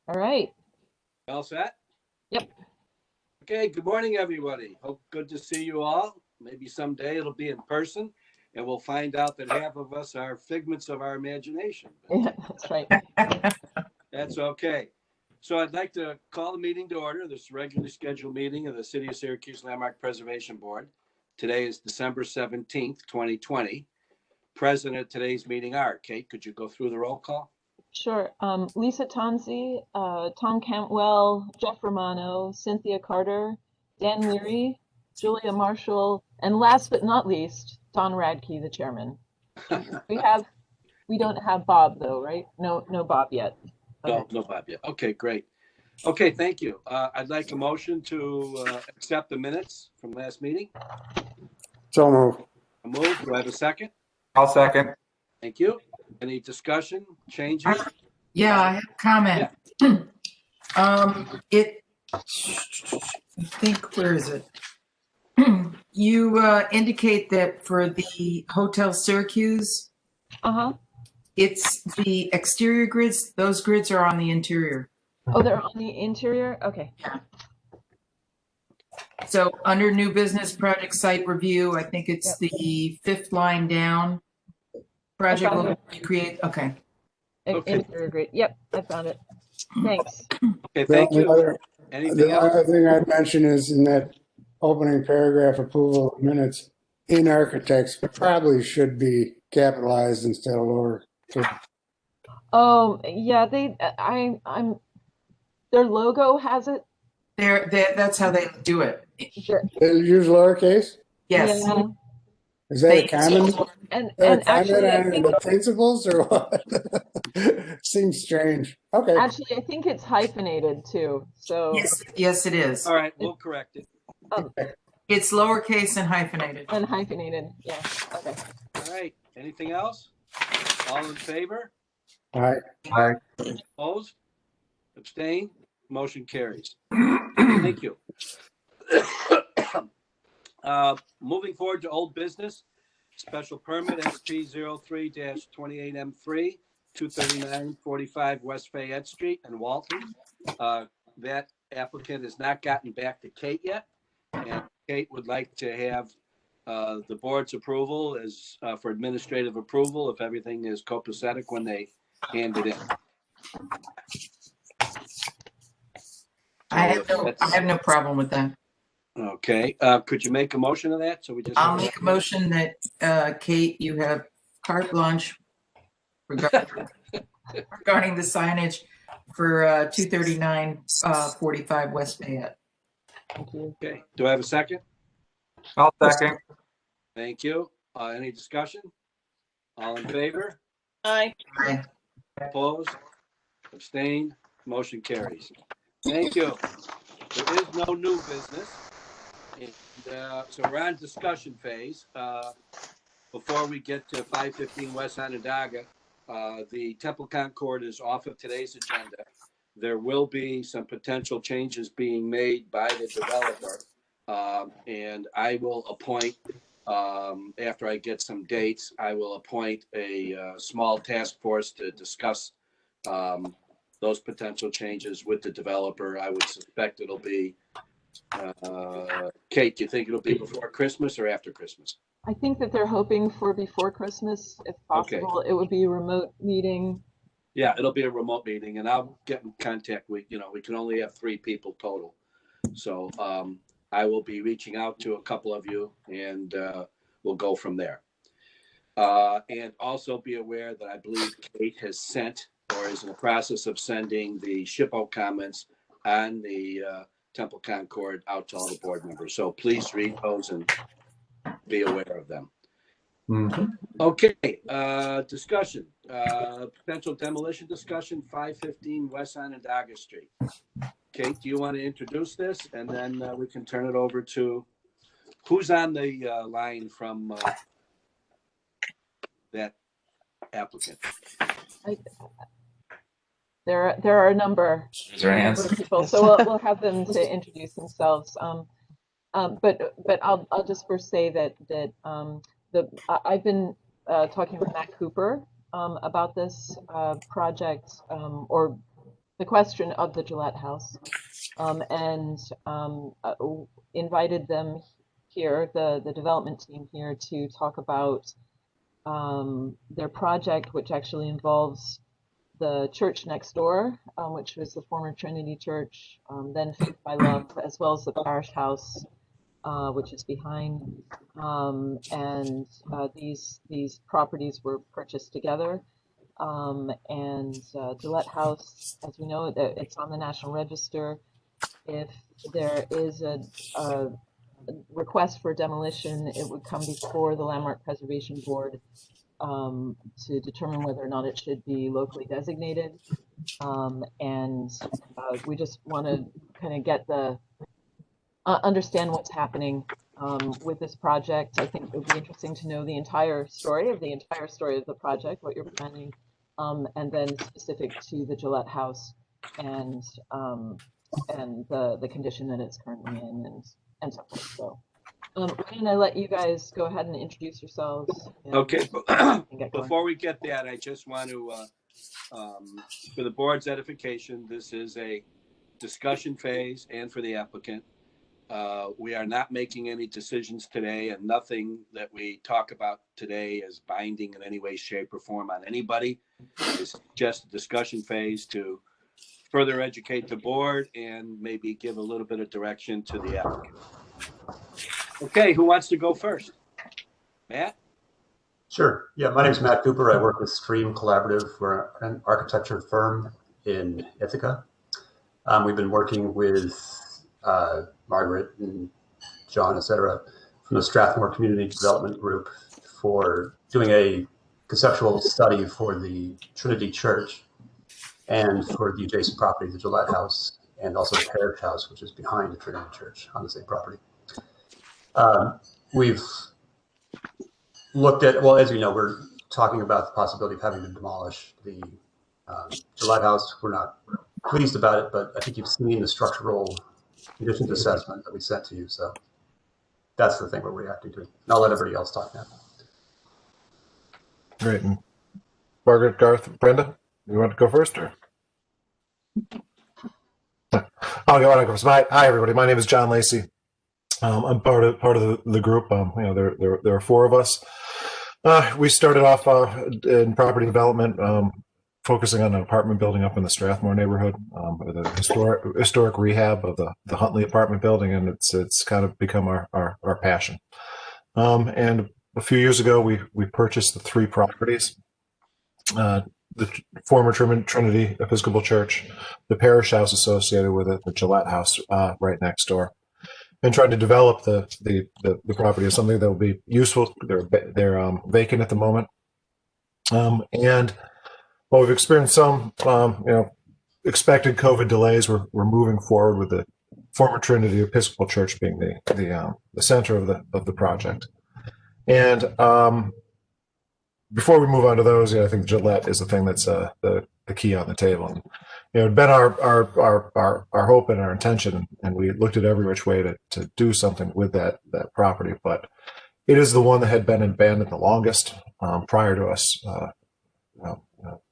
All right. All set? Yep. Okay, good morning, everybody. Hope good to see you all. Maybe someday it'll be in person, and we'll find out that half of us are figments of our imagination. Yeah, that's right. That's okay. So I'd like to call the meeting to order, this regularly scheduled meeting of the City of Syracuse Landmark Preservation Board. Today is December 17th, 2020. Present at today's meeting are, Kate, could you go through the roll call? Sure. Lisa Tonzi, Tom Cantwell, Jeff Romano, Cynthia Carter, Dan Leary, Julia Marshall, and last but not least, Don Radke, the chairman. We don't have Bob though, right? No Bob yet. Okay. No Bob yet. Okay, great. Okay, thank you. I'd like a motion to accept the minutes from last meeting. So moved. A move. Do I have a second? I'll second. Thank you. Any discussion, changes? Yeah, I have a comment. Yeah. I think, where is it? You indicate that for the Hotel Syracuse, it's the exterior grids. Those grids are on the interior. Oh, they're on the interior? Okay. So under new business project site review, I think it's the fifth line down. Project will recreate. Okay. Interior grid. Yep, I found it. Thanks. Okay, thank you. Anything else? The other thing I'd mention is in that opening paragraph, approval of minutes in architects probably should be capitalized instead of lower. Oh, yeah, their logo has it. That's how they do it. Sure. They use lowercase? Yes. Yeah. Is that a common? And comment actually, I on think the principles or what? Seems strange. Okay. actually, I think it's hyphenated too. So Yes, it is. All right, we'll correct it. It's lowercase and hyphenated. and hyphenated. Yeah. Okay. All right, anything else? All in favor? All right. Aye. Opposed? Abstain? Motion carries. Thank you. Moving forward to old business, special permit SP 03-28M3, 239-45 West Fayette Street in Walton. That applicant has not gotten back to Kate yet, and Kate would like to have the board's approval as for administrative approval if everything is copacetic when they hand it in. I have no problem with that. Okay, could you make a motion of that? So we just. I'll make a motion that, Kate, you have carte blanche regarding the signage for 239-45 West Fayette. Thank you. Okay, do I have a second? I'll second. Thank you. Any discussion? All in favor? Aye. Aye. Opposed? Abstained? Motion carries. Thank you. There is no new business. And, so we're on discussion phase. Before we get to 515 West Onondaga, the Temple Concord is off of today's agenda. There will be some potential changes being made by the developer. And I will appoint, after I get some dates, I will appoint a small task force to discuss those potential changes with the developer. I would suspect it'll be, Kate, do you think it'll be before Christmas or after Christmas? I think that they're hoping for before Christmas, if possible. Okay. It would be a remote meeting. Yeah, it'll be a remote meeting, and I'll get in contact with, we can only have 3 people total. So I will be reaching out to a couple of you, and we'll go from there. And also be aware that I believe Kate has sent or is in the process of sending the SHPO comments on the Temple Concord out to all the board members. So please read those and be aware of them. Mm-hmm. Okay, discussion, potential demolition discussion, 515 West Onondaga Street. Kate, do you want to introduce this? And then we can turn it over to, who's on the line from that applicant? There are a number of people, so we'll have them to introduce themselves. But I'll just first say that I've been talking with Matt Cooper about this project, or the question of the Gillette House, and invited them here, the development team here, to talk about their project, which actually involves the church next door, which was the former Trinity Church, then Faith by Love, as well as the parish house, which is behind. And these properties were purchased together. And Gillette House, as we know, it's on the National Register. If there is a request for demolition, it would come before the Landmark Preservation Board to determine whether or not it should be locally designated. And we just want to kind of get understand what's happening with this project. I think it would be interesting to know the entire story of the project, what you're planning, and then specific to the Gillette House and the condition that it's currently in, and so forth. So why don't I let you guys go ahead and introduce yourselves? Okay. Before we get that, I just want to, for the board's edification, this is a discussion phase, and for the applicant. We are not making any decisions today, and nothing that we talk about today is binding in any way, shape, or form on anybody. It's just a discussion phase to further educate the board and maybe give a little bit of direction to the applicant. Okay, who wants to go first? Matt? Sure. Yeah, my name is Matt Cooper. I work with Stream Collaborative. We're an architecture firm in Ithaca. We've been working with Margaret and John, et cetera, from the Strathmore Community Development Group for doing a conceptual study for the Trinity Church and for the adjacent property, the Gillette House, and also the parish house, which is behind the Trinity Church on the same property. We've looked at, well, as you know, we're talking about the possibility of having to demolish the Gillette House. We're not pleased about it, but I think you've seen the structural conditions assessment that we sent to you. So that's the thing we're reacting to. And I'll let everybody else talk now. Great. And Margaret, Garth, Brenda, you want to go first, or? I'll go on. Hi, everybody. My name is John Lacey. I'm part of the group. There are four of us. We started off in property development, focusing on an apartment building up in the Strathmore neighborhood, the historic rehab of the Huntley apartment building, and it's kind of become our passion. And a few years ago, we purchased the three properties: the former Trinity Episcopal Church, the parish house associated with it, the Gillette House right next door, and tried to develop the property as something that will be useful. They're vacant at the moment, and while we've experienced some expected COVID delays, we're moving forward with the former Trinity Episcopal Church being the center of the project. And before we move on to those, I think Gillette is the thing that's the key on the table. And, it'd been our hope and our intention, and we looked at every which way to do something with that property. But it is the one that had been abandoned the longest prior to us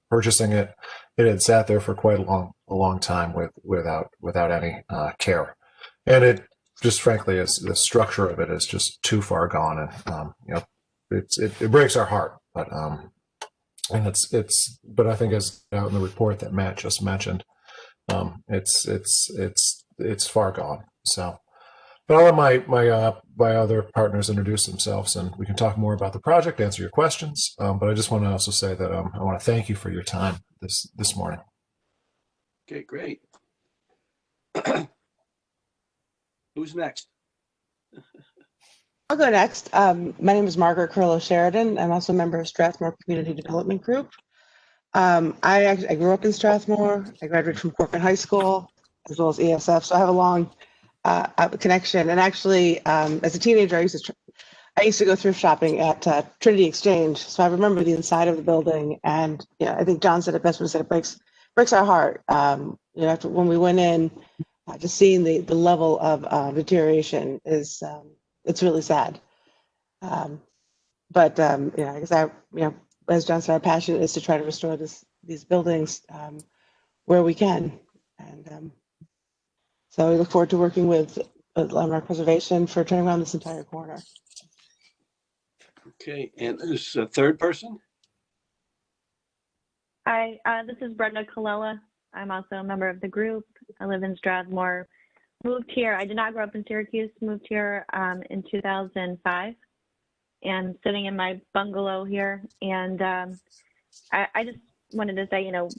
purchasing it. It had sat there for quite a long time without any care, and it just frankly is the structure of it is just too far gone, and it breaks our heart. But and but I think as out in the report that Matt just mentioned, it's far gone. So, but I'll let my other partners introduce themselves, and we can talk more about the project, answer your questions. But I just want to also say that I want to thank you for your time this morning. Okay, great. Who's next? I'll go next. My name is Margaret Sheridan. I'm also a member of Strathmore Community Development Group. I grew up in Strathmore. I graduated from Corcoran High School as well as ESF, so I have a long connection. And actually, as a teenager, I used to go thrift shopping at Trinity Exchange, so I remember the inside of the building. And I think John said it best when he said it breaks our heart. After when we went in, just seeing the level of deterioration is it's really sad. But I guess as John said, our passion is to try to restore these buildings where we can. And so we look forward to working with landmark preservation for turning around this entire corner. Okay, and there's a third person? Hi, this is Brenda Colella. I'm also a member of the group. I live in Strathmore. Moved here. I did not grow up in Syracuse. Moved here in 2005 and sitting in my bungalow here. And I just wanted to say, you know,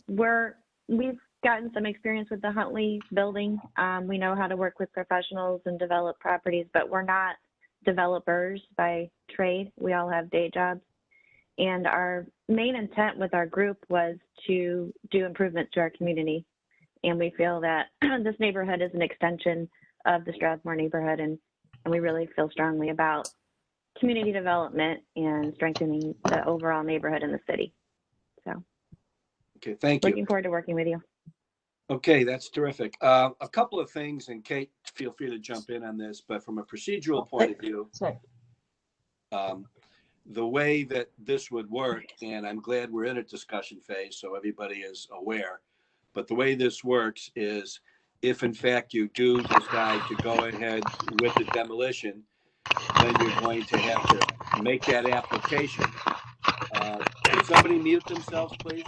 we've gotten some experience with the Huntley building. We know how to work with professionals and develop properties, but we're not developers by trade. We all have day jobs. And our main intent with our group was to do improvements to our community. And we feel that this neighborhood is an extension of the Strathmore neighborhood. And we really feel strongly about community development and strengthening the overall neighborhood in the city. So, okay, thank you. Looking forward to working with you. Okay, that's terrific. A couple of things, and Kate, feel free to jump in on this, but from a procedural point of view, the way that this would work, and I'm glad we're in a discussion phase so everybody is aware, but the way this works is if in fact you do decide to go ahead with the demolition, then you're going to have to make that application. Can somebody mute themselves, please?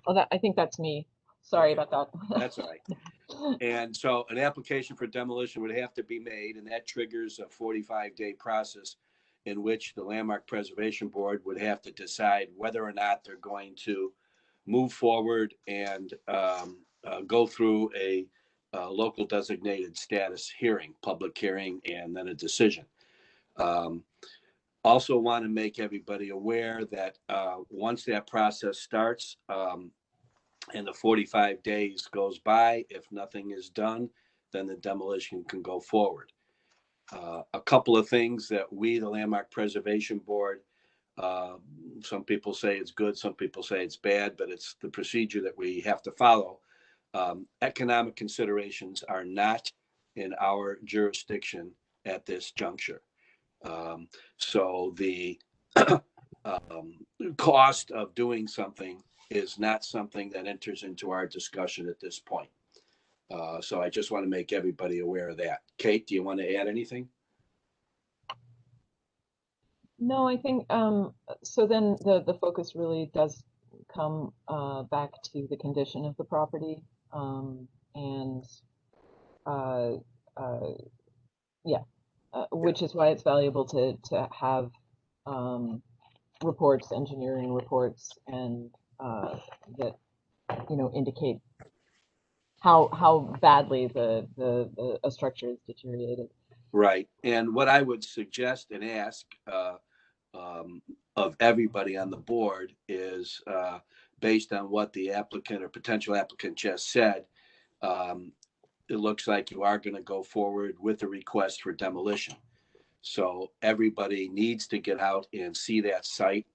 Oh, I think that's me. Sorry about that. That's all right. And so an application for demolition would have to be made, and that triggers a 45-day process in which the Landmark Preservation Board would have to decide whether or not they're going to move forward and go through a local designated status hearing, public hearing, and then a decision. Also want to make everybody aware that once that process starts and the 45 days goes by, if nothing is done, then the demolition can go forward. A couple of things that we, the Landmark Preservation Board, some people say it's good, some people say it's bad, but it's the procedure that we have to follow. Economic considerations are not in our jurisdiction at this juncture. So the cost of doing something is not something that enters into our discussion at this point. So I just want to make everybody aware of that. Kate, do you want to add anything? No, I think so. Then the focus really does come back to the condition of the property, which is why it's valuable to have reports, engineering reports, and that indicate how badly a structure is deteriorated. Right. And what I would suggest and ask of everybody on the board is based on what the applicant or potential applicant just said, it looks like you are going to go forward with a request for demolition. So everybody needs to get out and see that site.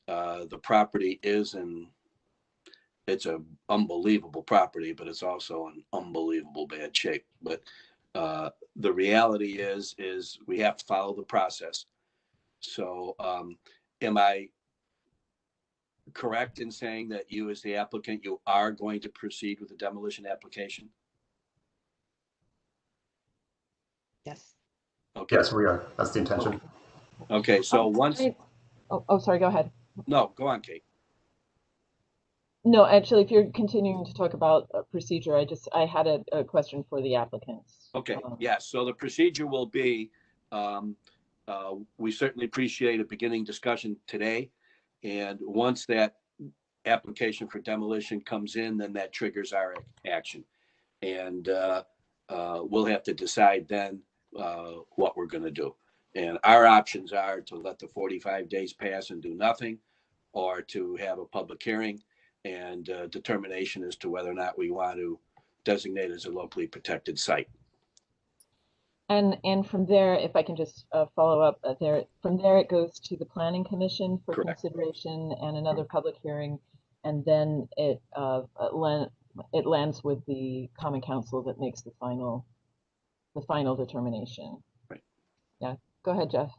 The property is it's an unbelievable property, but it's also in unbelievable bad shape. But the reality is we have to follow the process. So am I correct in saying that you as the applicant, you are going to proceed with the demolition application? Yes. Okay. Yes, we are. That's the intention. Okay, so once... sorry, go ahead. No, go on, Kate. No, actually, if you're continuing to talk about procedure, I had a question for the applicants. Okay, yeah, so the procedure will be, we certainly appreciate a beginning discussion today. And once that application for demolition comes in, then that triggers our action. And we'll have to decide then what we're going to do. And our options are to let the 45 days pass and do nothing, or to have a public hearing and determination as to whether or not we want to designate as a locally protected site. And from there, if I can just follow up there, from there it goes to the Planning Commission for Correct. Consideration and another public hearing, and then it lands with the Common Council that makes the final determination. Right. Yeah. Go ahead, Jeff.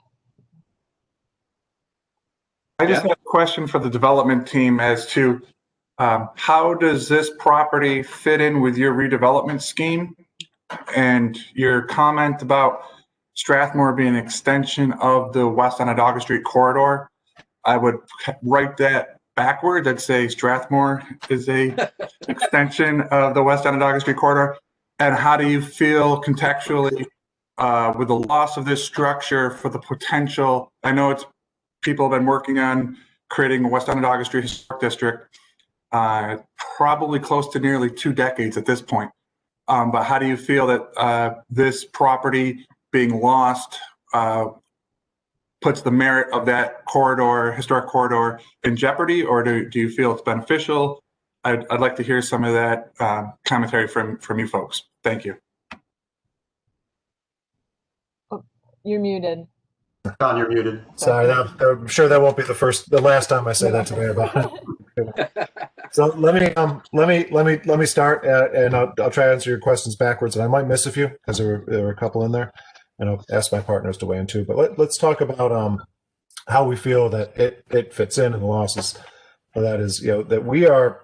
I just have a question for the development team as to How does this property fit in with your redevelopment scheme? And your comment about Strathmore being an extension of the west Onondaga Street corridor, I would write that backwards. I'd say Strathmore is a extension of the west Onondaga Street corridor. And how do you feel contextually with the loss of this structure for the potential? I know it's people have been working on creating a West Onondaga Street Historic District, probably close to nearly 2 decades at this point. But how do you feel that this property being lost puts the merit of that corridor, historic corridor, in jeopardy, or do you feel it's beneficial? I'd like to hear some of that commentary from you folks. Thank you. Oh, you're muted. John, you're muted. Sorry, I'm sure that won't be the last time I say that today about it. So let me start, and I'll try to answer your questions backwards, and I might miss a few because there were a couple in there, and I'll ask my partners to weigh in too. But let's talk about how we feel that it fits in and the losses. That is, that we are.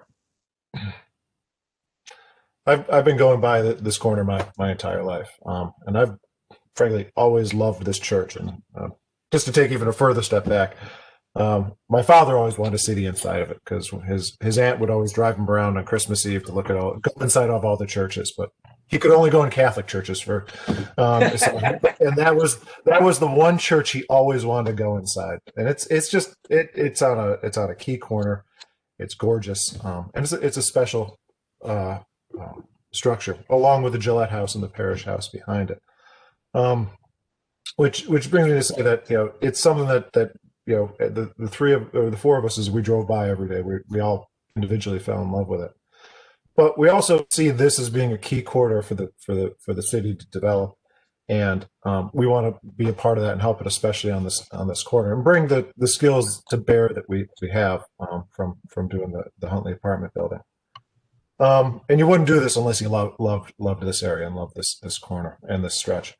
I've been going by this corner my entire life, and I've frankly always loved this church. And just to take even a further step back, my father always wanted to see the inside of it because his aunt would always drive him around on Christmas Eve to go inside of all the churches, but he could only go in Catholic churches and that was the one church he always wanted to go inside. And it's on a key corner. It's gorgeous, and it's a special structure, along with the Gillette House and the Parish House behind it. Which brings me to say that it's something that the four of us, as we drove by every day, we all individually fell in love with it. But we also see this as being a key corridor for the city to develop, and we want to be a part of that and help it, especially on this corner, and bring the skills to bear that we have from doing the Huntley apartment building. And you wouldn't do this unless you loved this area and loved this corner and this stretch.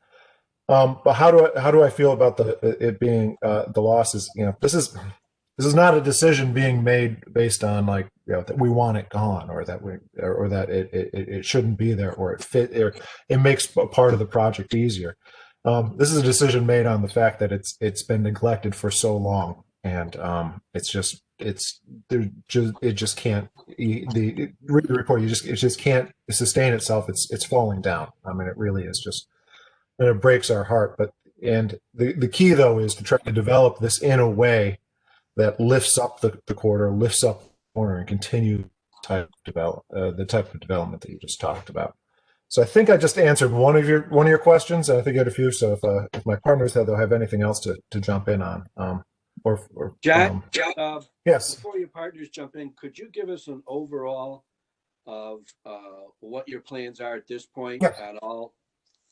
But how do I feel about it being the losses? This is not a decision being made based on that we want it gone, or that it shouldn't be there, or it makes a part of the project easier. This is a decision made on the fact that it's been neglected for so long, and it just can't. Read the report. It just can't sustain itself. It's falling down. I mean, it really is just. And it breaks our heart. And the key, though, is to try to develop this in a way that lifts up the corridor, lifts up the corner, and continue the type of development that you just talked about. So I think I just answered one of your questions, and I think you had a few. So if my partners they'll have anything else to jump in on, Jack, yes. Before your partners jump in, could you give us an overall of what your plans are at this point at all?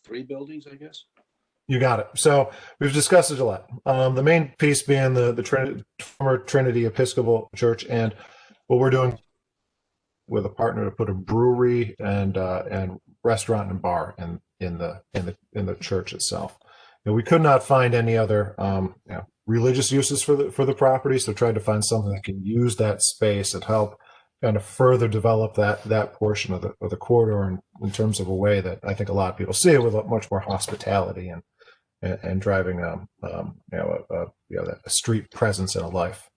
3 buildings, I guess. You got it. So we've discussed it a lot. The main piece being the former Trinity Episcopal Church, and what we're doing with a partner to put a brewery and restaurant and bar in the church itself. We could not find any other religious uses for the property, so tried to find something that can use that space and help kind of further develop that portion of the corridor in terms of a way that I think a lot of people see it, with much more hospitality and driving a street presence and a life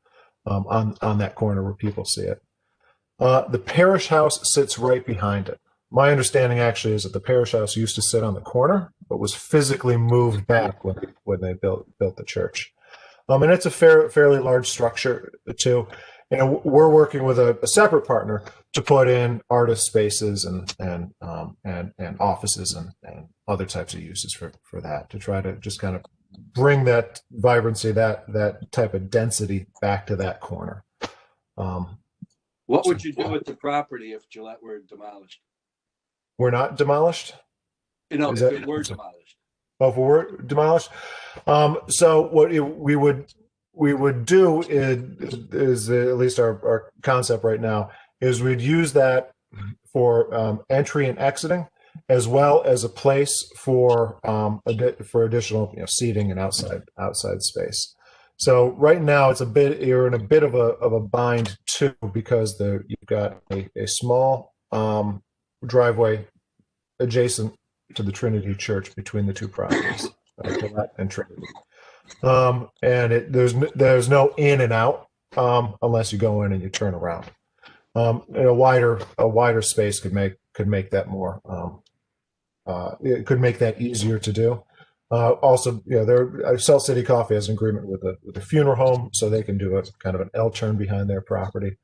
on that corner where people see it. The Parish House sits right behind it. My understanding actually is that the Parish House used to sit on the corner, but was physically moved back when they built the church. And it's a fairly large structure too. And we're working with a separate partner to put in artist spaces and offices and other types of uses for that, to try to just kind of bring that vibrancy, that type of density back to that corner. What would you do with the property if Gillette were demolished? We're not demolished? If it were demolished. Oh, if we were demolished? So what we would do is at least our concept right now is we'd use that for entry and exiting, as well as a place for additional seating and outside space. So right now you're in a bit of a bind too, because you've got a small driveway adjacent to the Trinity Church between the two properties, Gillette and Trinity. And there's no in and out unless you go in and you turn around. And a wider space could make that more. It could make that easier to do. Also, Salt City Coffee has an agreement with the funeral home, so they can do a kind of an L turn behind their property.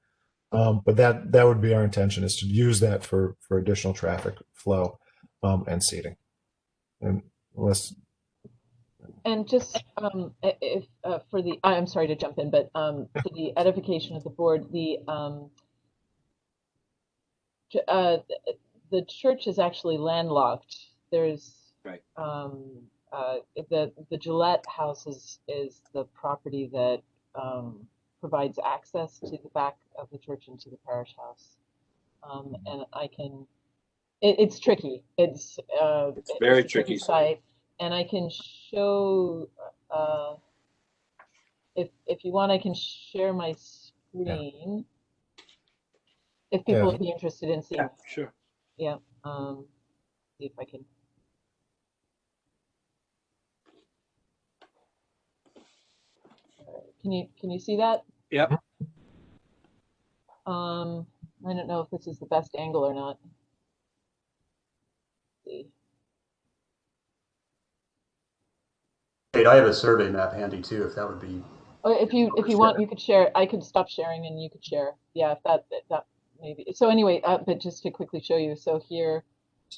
But that would be our intention, is to use that for additional traffic flow and seating. And just if for the, I'm sorry to jump in, but for the edification of the board, the church is actually landlocked. There's right. The Gillette house is the property that provides access to the back of the church and to the parish house. And it's tricky. It's very it's tricky site. And I can show, if you want, I can share my screen. Yeah. If people would be interested in seeing. Yeah, sure. Yeah. See if I can. Can you see that? Yep. I don't know if this is the best angle or not. Let's see. I have a survey map handy too, if that would be. Oh, if you want, you could share. I could stop sharing and you could share. Yeah, if that maybe. So anyway, but just to quickly show you. So here,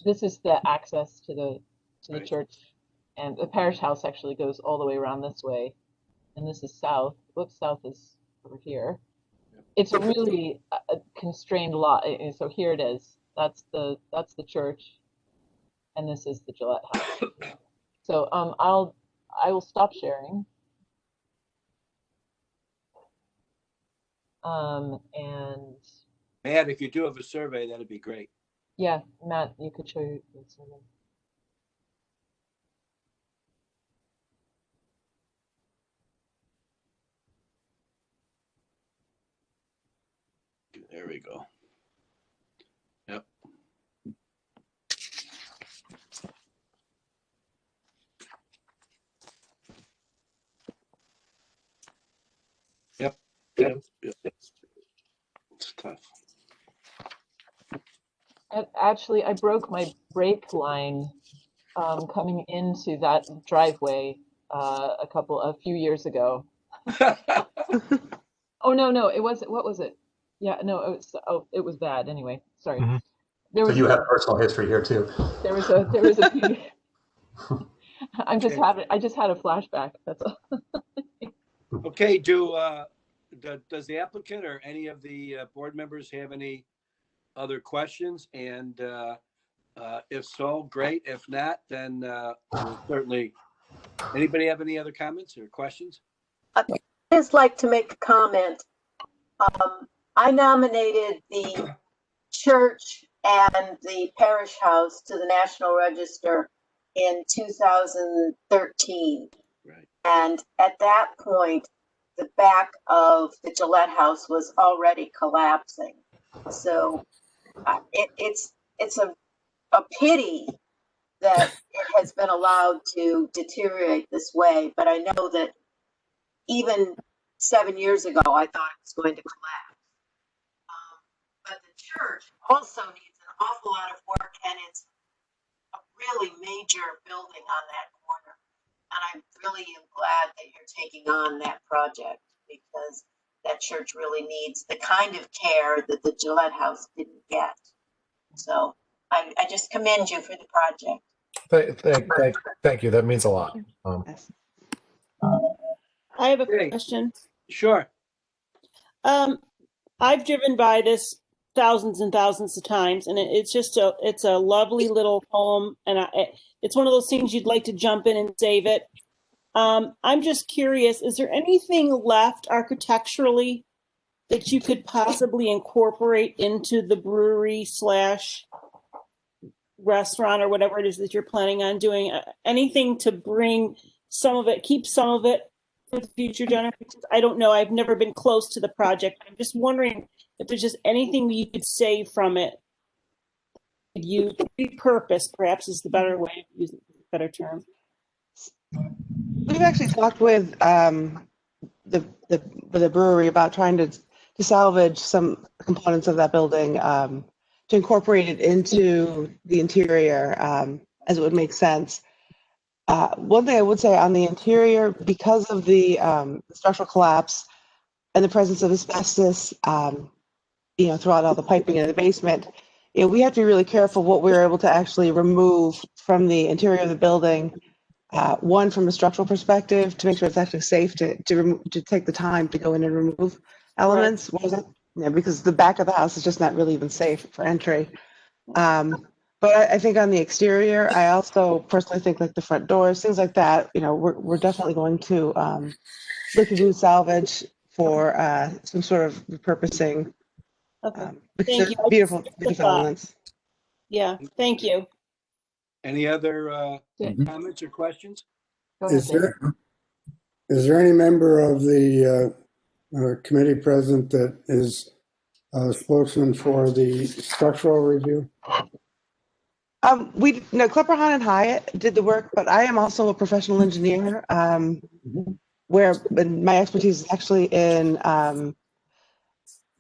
this is the access to the church, and the parish house actually goes all the way around this way, and this is south. Whoops, south is over here. It's a really constrained lot. So here it is. That's the church, and this is the Gillette house. So I will stop sharing. And Matt, if you do have a survey, that'd be great. Yeah, Matt, you could show your survey. There we go. Yep. Yep. Yep. It's tough. Actually, I broke my brake line coming into that driveway a few years ago. Oh no, it wasn't. What was it? Yeah, no, it was bad. Anyway, sorry. Mm-hmm. So you have personal history here too. There was a. I just had a flashback. That's all. Okay. Does the applicant or any of the board members have any other questions? And if so, great. If not, then we'll certainly. Anybody have any other comments or questions? I'd just like to make a comment. I nominated the church and the parish house to the National Register in 2013. Right. And at that point, the back of the Gillette house was already collapsing. So it's a pity that it has been allowed to deteriorate this way. But I know that even 7 years ago, I thought it was going to collapse. But the church also needs an awful lot of work, and it's a really major building on that corner. And I really am glad that you're taking on that project, because that church really needs the kind of care that the Gillette house didn't get. So I just commend you for the project. Thank you. That means a lot. I have a question. Sure. I've driven by this thousands and thousands of times, and it's a lovely little home, and it's one of those things you'd like to jump in and save it. I'm just curious, is there anything left architecturally that you could possibly incorporate into the brewery / restaurant or whatever it is that you're planning on doing? Anything to bring some of it, keep some of it for the future, Jennifer? I don't know. I've never been close to the project. I'm just wondering if there's just anything you could save from it. You repurpose, perhaps, is the better way of using a better term. We've actually talked with the brewery about trying to salvage some components of that building to incorporate it into the interior as it would make sense. One thing I would say on the interior, because of the structural collapse and the presence of asbestos, throughout all the piping in the basement, we have to be really careful what we're able to actually remove from the interior of the building. One, from a structural perspective, to make sure it's actually safe to take the time to go in and remove elements. Right. Because the back of the house is just not really even safe for entry. But I think on the exterior, I also personally think like the front doors, things like that, we're definitely going to look to do salvage for some sort of repurposing. Okay. Because Thank you. they're beautiful elements. Yeah, thank you. Any other comments or questions? Is there any member of the committee present that is a spokesman for the structural review? Klepper, Hahn and Hyatt did the work, but I am also a professional engineer, where my expertise is actually in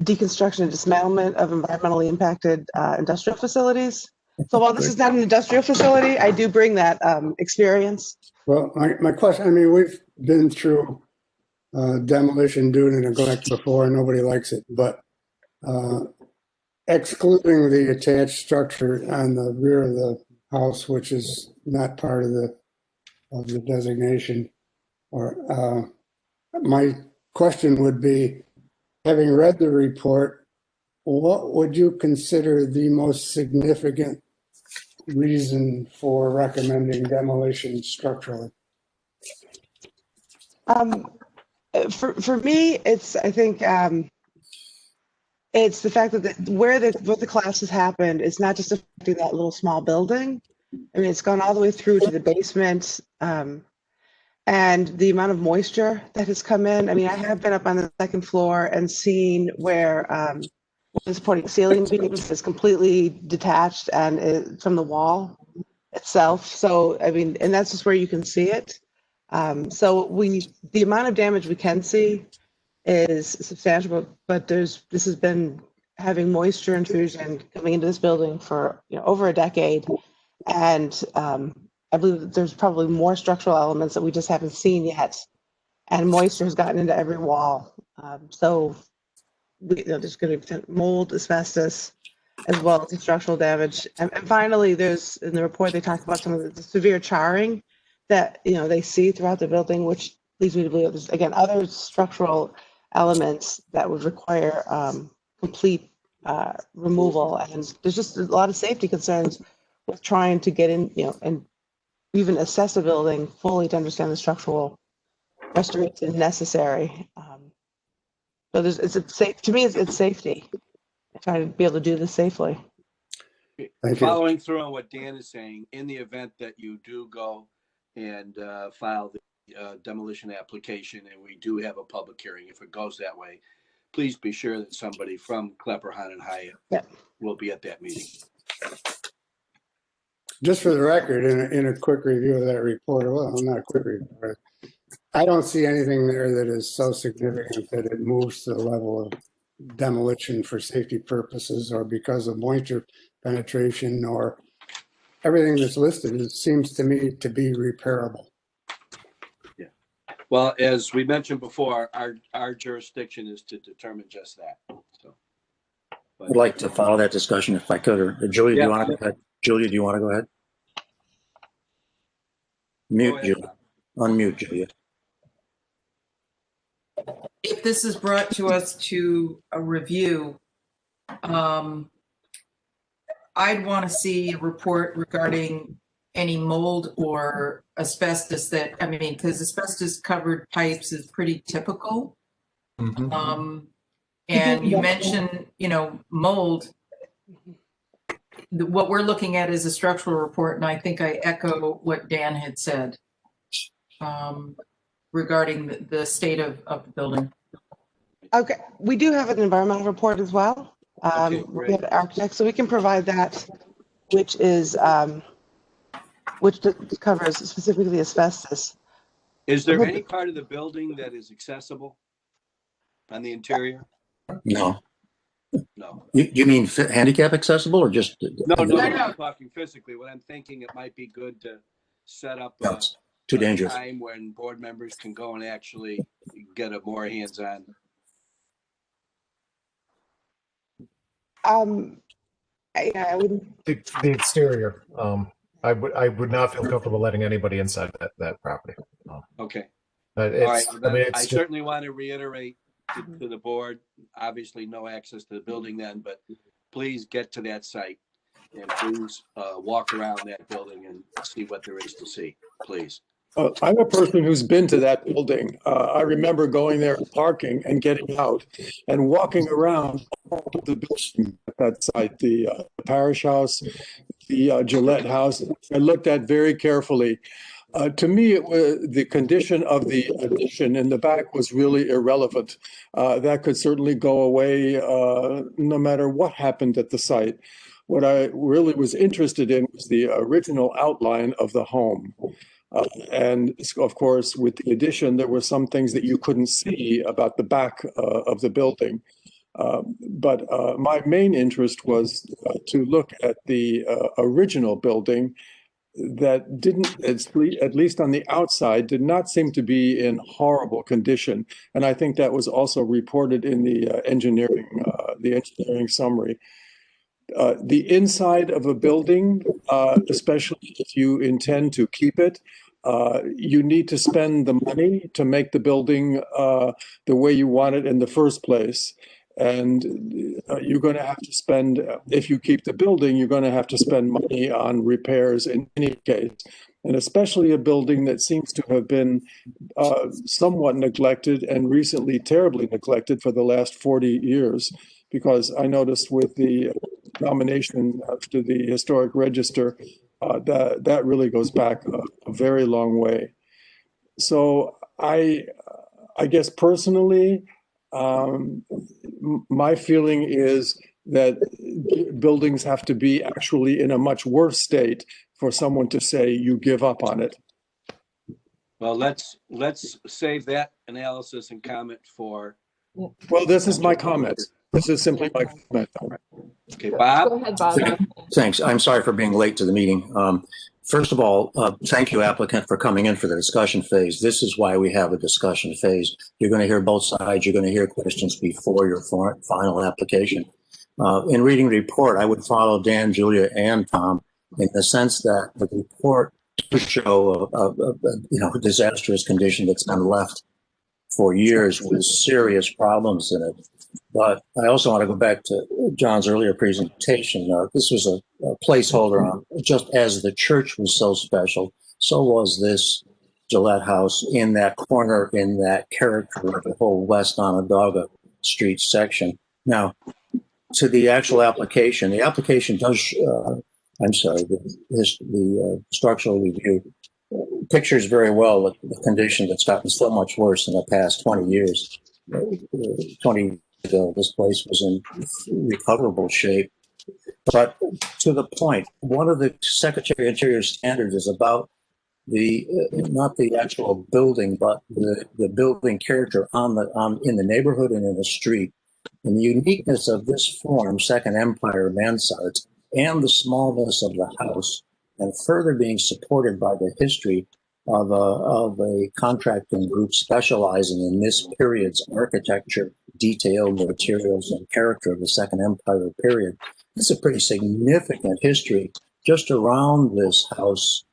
deconstruction and dismantlement of environmentally impacted industrial facilities. So while this is not an industrial facility, I do bring that experience. Well, my question, I mean, we've been through demolition due to neglect before, and nobody likes it, but excluding the attached structure on the rear of the house, which is not part of the designation, or my question would be, having read the report, what would you consider the most significant reason for recommending demolition structurally? For me, I think it's the fact that where the collapse has happened, it's not just affecting that little small building. I mean, it's gone all the way through to the basement, and the amount of moisture that has come in. I mean, I have been up on the second floor and seen where the supporting ceiling beams is completely detached and from the wall itself. So, I mean, and that's just where you can see it. So the amount of damage we can see is substantial, but this has been having moisture intrusion coming into this building for over a decade, and I believe that there's probably more structural elements that we just haven't seen yet, and moisture has gotten into every wall. So there's going to be mold, asbestos, as well as the structural damage, and finally, there's in the report they talk about some of the severe charring that they see throughout the building, which leads me to believe there's again other structural elements that would require complete removal, and there's just a lot of safety concerns with trying to get in, and even assess a building fully to understand the structural restoration necessary. So it's safe to me. It's safety. I try to be able to do this safely. Following through on what Dan is saying, in the event that you do go and file the demolition application, and we do have a public hearing, if it goes that way, please be sure that somebody from Klepper, Hahn and Hyatt will be at that meeting. Just for the record, in a quick review of that report, well, not a quick review, but I don't see anything there that is so significant that it moves to the level of demolition for safety purposes or because of moisture penetration, or everything that's listed. It seems to me to be repairable. Yeah. Well, as we mentioned before, our jurisdiction is to determine just that. So, I'd like to follow that discussion if I could. Or Julia, do you want to go ahead? Julia, do you want to go ahead? Mute Julia. Unmute Julia. If this is brought to us to a review, I'd want to see a report regarding any mold or asbestos because asbestos covered pipes is pretty typical. Mm-hmm. And you mentioned, mold. What we're looking at is a structural report, and I think I echo what Dan had said. regarding the state of the building. Okay, we do have an environmental report as well. Okay, We great. have architects, so we can provide that, which is which covers specifically asbestos. Is there any part of the building that is accessible on the interior? No. No. You mean handicap accessible or just? No, I'm talking physically. What I'm thinking, it might be good to set up No, it's too dangerous. time when board members can go and actually get a more hands-on. I wouldn't. The exterior. I would not feel comfortable letting anybody inside that property. Okay. All right. I mean, it's I just, certainly want to reiterate to the board, obviously no access to the building then, but please get to that site and please walk around that building and see what there is to see, please. I'm a person who's been to that building. I remember going there and parking and getting out and walking around the building at that site, the parish house, the Gillette house. I looked at very carefully. To me, it was the condition of the addition in the back was really irrelevant. That could certainly go away no matter what happened at the site. What I really was interested in was the original outline of the home. And of course, with the addition, there were some things that you couldn't see about the back of the building. But my main interest was to look at the original building that didn't, at least on the outside, did not seem to be in horrible condition. And I think that was also reported in the engineering summary. The inside of a building, especially if you intend to keep it, you need to spend the money to make the building the way you want it in the first place. And you're going to have to spend, if you keep the building, you're going to have to spend money on repairs in any case. And especially a building that seems to have been somewhat neglected and recently terribly neglected for the last 40 years. Because I noticed with the nomination to the Historic Register, that really goes back a very long way. So I guess personally, my feeling is that buildings have to be actually in a much worse state for someone to say you give up on it. Well, let's save that analysis and comment for. Well, this is my comment. This is simply my comment. Okay, Bob. Go ahead, Bob. Thanks. I'm sorry for being late to the meeting. First of all, thank you, applicant, for coming in for the discussion phase. This is why we have a discussion phase. You're going to hear both sides. You're going to hear questions before your final application. In reading the report, I would follow Dan, Julia, and Tom in the sense that the report does show a disastrous condition that's been left for years with serious problems in it. But I also want to go back to John's earlier presentation. This was a placeholder on, just as the church was so special, so was this Gillette house in that corner, in that character of the whole West Onondaga Street section. Now, to the actual application, the application does, the structural review pictures very well the condition that's gotten so much worse in the past 20 years. 20 years ago, this place was in recoverable shape. But to the point, one of the Secretary of Interior standards is about the not the actual building, but the building character in the neighborhood and in the street. And the uniqueness of this form, Second Empire mansards, and the smallness of the house, and further being supported by the history of a contracting group specializing in this period's architecture, detail, materials, and character of the Second Empire period. It's a pretty significant history just around this house,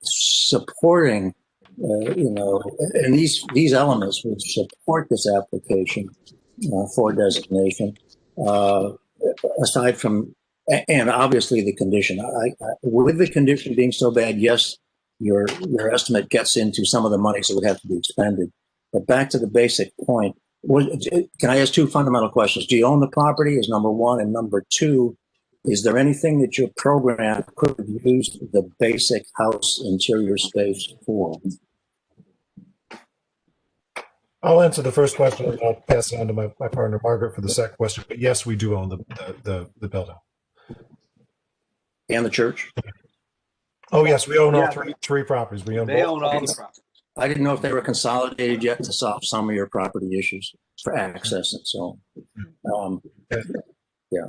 supporting, and these elements would support this application for designation. Aside from, and obviously the condition, with the condition being so bad, yes, your estimate gets into some of the monies that would have to be expended. But back to the basic point, can I ask two fundamental questions? Do you own the property is number one, and number two, is there anything that your program could have used the basic house interior space for? I'll answer the first question, and I'll pass it on to my partner Margaret for the second question. But yes, we do own the building. And the church? Oh yes, we own all Yeah. three properties. We own They both. own all the property. I didn't know if they were consolidated yet to solve some of your property issues for access and so on. Yeah.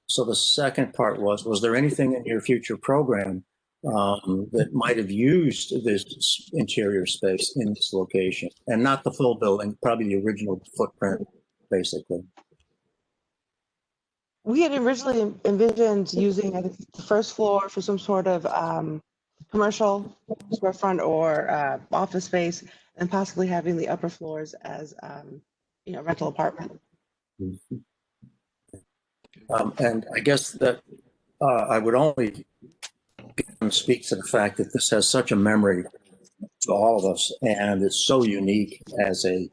So the second part was there anything in your future program that might have used this interior space in this location? And not the full building, probably the original footprint, basically. We had originally envisioned using, I think, the first floor for some sort of commercial storefront or office space, and possibly having the upper floors as, rental apartment. And I guess that I would only speak to the fact that this has such a memory to all of us, and it's so unique as a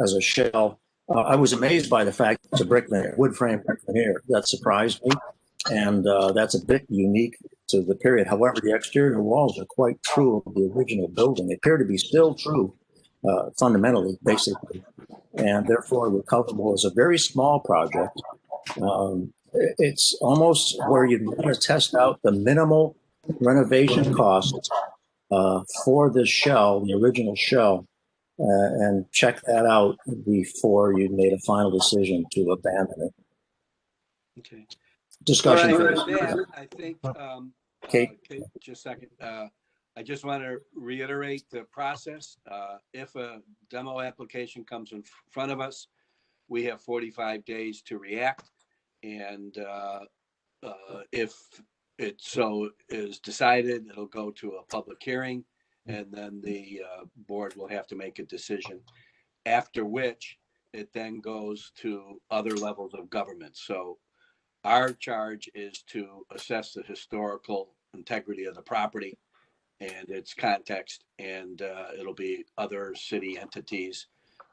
as a shell. I was amazed by the fact it's a brick veneer, wood frame brick veneer. That surprised me, and that's a bit unique to the period. However, the exterior walls are quite true of the original building. They appear to be still true, fundamentally, basically, and therefore recoverable as a very small project. It's almost where you'd want to test out the minimal renovation costs for the shell, the original shell, and check that out before you made a final decision to abandon it. Okay. Discussion. Well, with that, I think, Kate, just a second. I just want to reiterate the process. If a demo application comes in front of us, we have 45 days to react. And if it so is decided, it'll go to a public hearing, and then the board will have to make a decision, after which it then goes to other levels of government. So our charge is to assess the historical integrity of the property and its context, and it'll be other city entities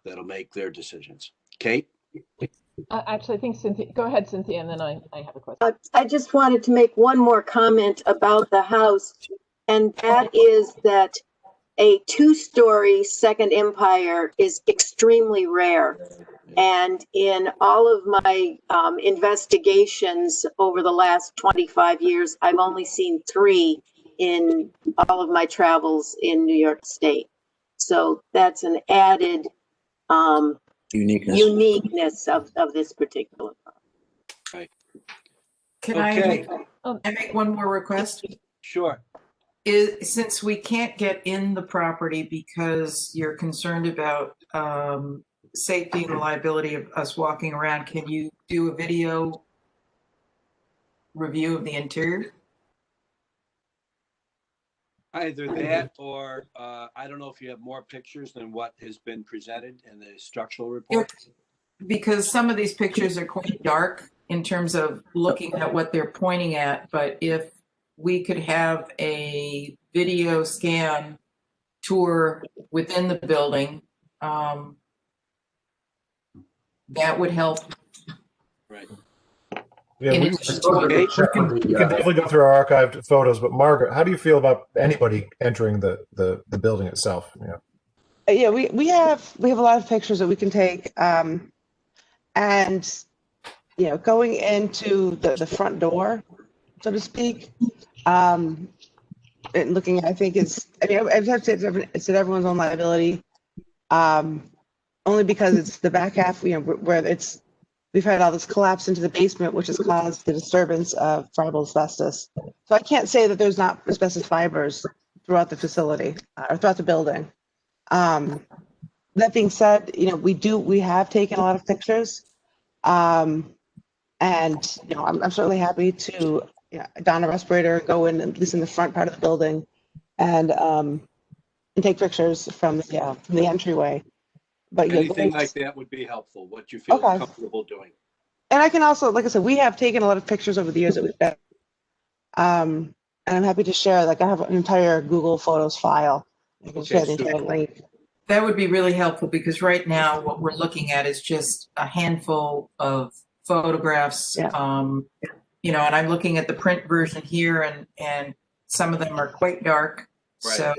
that'll make their decisions. Kate? Actually, I think Cynthia, go ahead, Cynthia, and then I have a question. I just wanted to make one more comment about the house, and that is that a two-story Second Empire is extremely rare. And in all of my investigations over the last 25 years, I've only seen 3 in all of my travels in New York State. So that's an added uniqueness of this particular property. Right. Can Okay. I make one more request? Sure. Since we can't get in the property because you're concerned about safety and liability of us walking around, can you do a video review of the interior? Either that or I don't know if you have more pictures than what has been presented in the structural report. Because some of these pictures are quite dark in terms of looking at what they're pointing at, but if we could have a video scan tour within the building, that would help. Right. Yeah, we can definitely go through our archived photos. But Margaret, how do you feel about anybody entering the building itself? Yeah, we have a lot of pictures that we can take, and going into the front door, so to speak, and looking, I think I have to say it's at everyone's own liability, only because it's the back half, where we've had all this collapse into the basement, which has caused the disturbance of friable asbestos. So I can't say that there's not asbestos fibers throughout the facility or throughout the building. That being said, we have taken a lot of pictures, and I'm certainly happy to don a respirator, go in at least in the front part of the building, and take pictures from the entryway. But anything like that would be helpful. What you feel comfortable doing. And I can also, like I said, we have taken a lot of pictures over the years that we've done. And I'm happy to share. Like I have an entire Google Photos file. I can share the entire link. That would be really helpful because right now what we're looking at is just a handful of photographs. Yeah. And I'm looking at the print version here, and some of them are quite dark. Right. So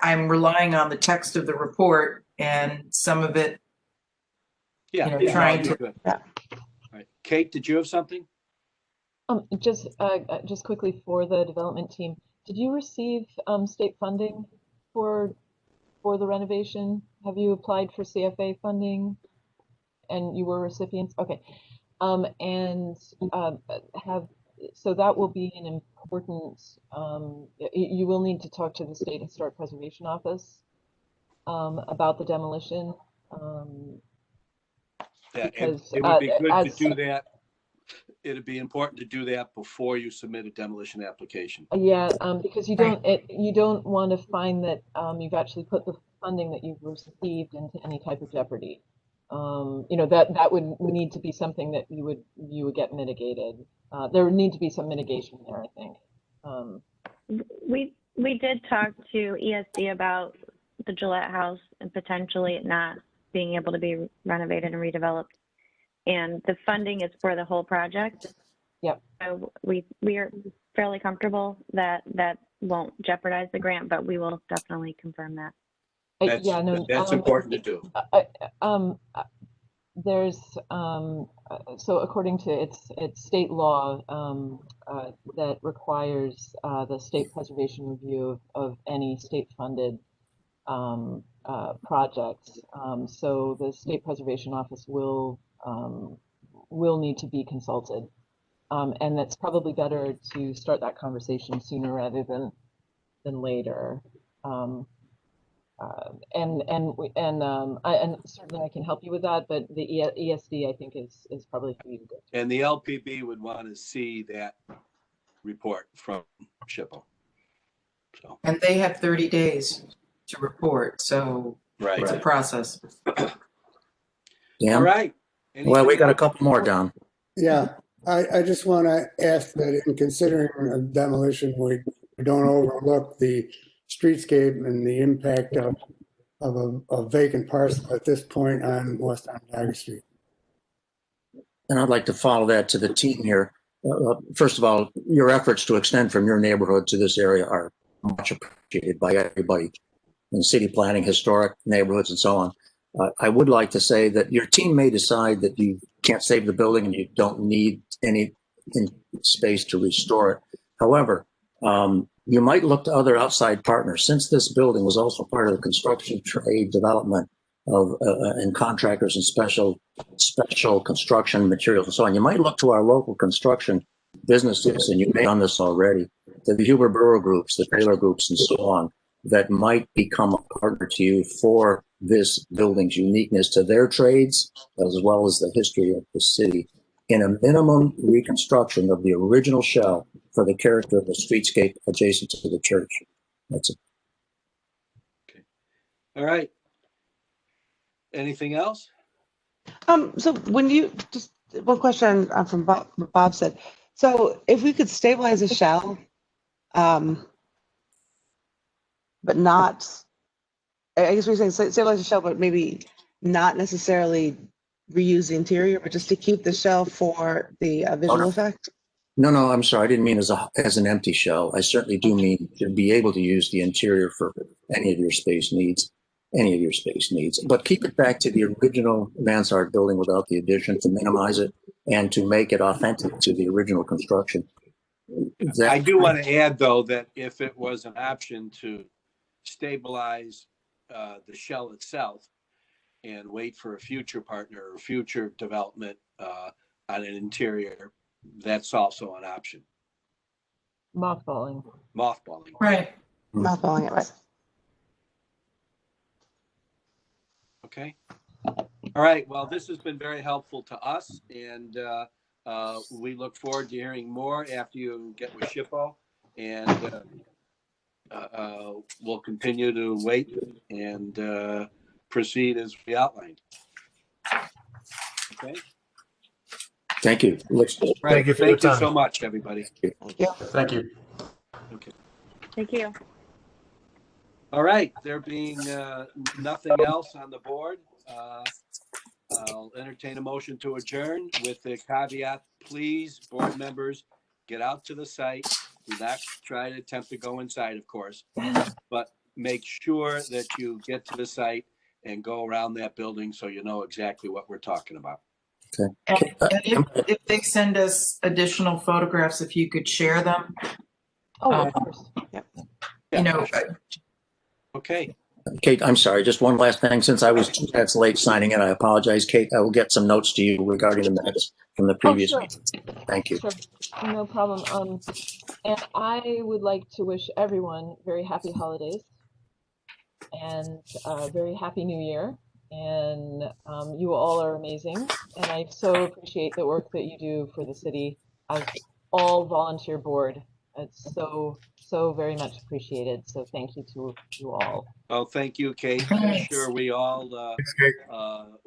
I'm relying on the text of the report and some of it, Yeah, you know, yeah, trying that'd be to. good. Yeah. All right. Kate, did you have something? Just quickly for the development team, did you receive state funding for the renovation? Have you applied for CFA funding and you were recipients? Okay. And so that will be an important, you will need to talk to the State Historic Preservation Office about the demolition. Yeah, Because it would be good to do that. It'd be important to do that before you submit a demolition application. Yeah, because you don't want to find that you've actually put the funding that you've received into any type of jeopardy. You know, that would need to be something that you would get mitigated. There would need to be some mitigation there, I think. We did talk to ESD about the Gillette House and potentially it not being able to be renovated and redeveloped. And the funding is for the whole project. Yep. So we are fairly comfortable that that won't jeopardize the grant, but we will definitely confirm that. That's important to do. There's so according to it's state law that requires the state preservation review of any state-funded projects. So the State Preservation Office will need to be consulted, and that's probably better to start that conversation sooner rather than later. And certainly I can help you with that, but the ESD I think is probably for you to go to. And the LPB would want to see that report from SHPO. So. And they have 30 days to report, so it's a process. Yeah. All right. Well, we got a couple more down. Yeah, I just want to ask that in considering a demolition, we don't overlook the streetscape and the impact of a vacant parcel at this point on West Onondaga Street. And I'd like to follow that to the team here. First of all, your efforts to extend from your neighborhood to this area are much appreciated by everybody in city planning, historic neighborhoods, and so on. I would like to say that your team may decide that you can't save the building and you don't need any space to restore it. However, you might look to other outside partners. Since this building was also part of the construction trade development of and contractors and special construction materials and so on, you might look to our local construction businesses, and you may have done this already, to the Huber Borough groups, the Taylor groups, and so on, that might become a partner to you for this building's uniqueness to their trades, as well as the history of the city, in a minimum reconstruction of the original shell for the character of the streetscape adjacent to the church. That's it. Okay. All right. Anything else? So when you, just one question from Bob said, so if we could stabilize a shell, but not, I guess we're saying stabilize the shell, but maybe not necessarily reuse the interior, but just to keep the shell for the visual effect? No, I'm sorry. I didn't mean as an empty shell. I certainly do mean to be able to use the interior for any of your space needs, but keep it back to the original mansard building without the addition, to minimize it and to make it authentic to the original construction. I do want to add, though, that if it was an option to stabilize the shell itself and wait for a future partner or future development on an interior, that's also an option. Mothballing. Right. Mothballing it, right. Okay. All right. Well, this has been very helpful to us, and we look forward to hearing more after you get with SHPO, and we'll continue to wait and proceed as we outlined. Okay. Thank you. Right. Thank you for your time. Thank you so much, everybody. Thank you. Thank you. Okay. Thank you. All right. There being nothing else on the board, I'll entertain a motion to adjourn with the caveat, please, board members, get out to the site. Do not try to attempt to go inside, of course, but make sure that you get to the site and go around that building so you know exactly what we're talking about. Okay. And if they send us additional photographs, if you could share them. Oh, of course. Yep. You know, Okay. Kate, I'm sorry, just one last thing. Since I was 2 minutes late signing in, I apologize. Kate, I will get some notes to you regarding the minutes from the previous sure. meeting. Thank you. Sure, no problem. And I would like to wish everyone very happy holidays and a very happy new year. And you all are amazing. And I so appreciate the work that you do for the city as all volunteer board. It's so very much appreciated. So thank you to you all. Oh, thank you, Kate. I'm sure we all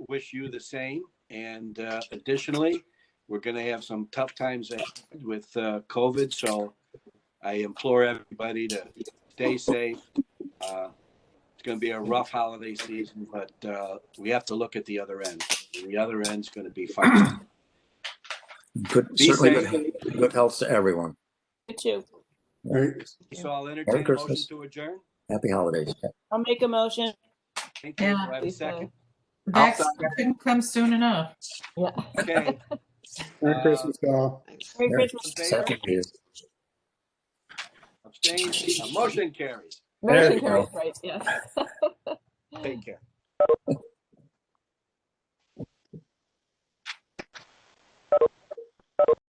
wish you the same. And additionally, we're going to have some tough times ahead with COVID. So I implore everybody to stay safe. It's going to be a rough holiday season, but we have to look at the other end. The other end's going to be fine. Good health to everyone. You too. So I'll entertain a motion to adjourn. Happy holidays. I'll make a motion. Thank you. Do I have a second? that couldn't come soon enough. Yeah. Okay. Merry Christmas, all. Merry Christmas. Happy New Year. Abstain. Motion carries. Motion carries, right? Yes. Take care.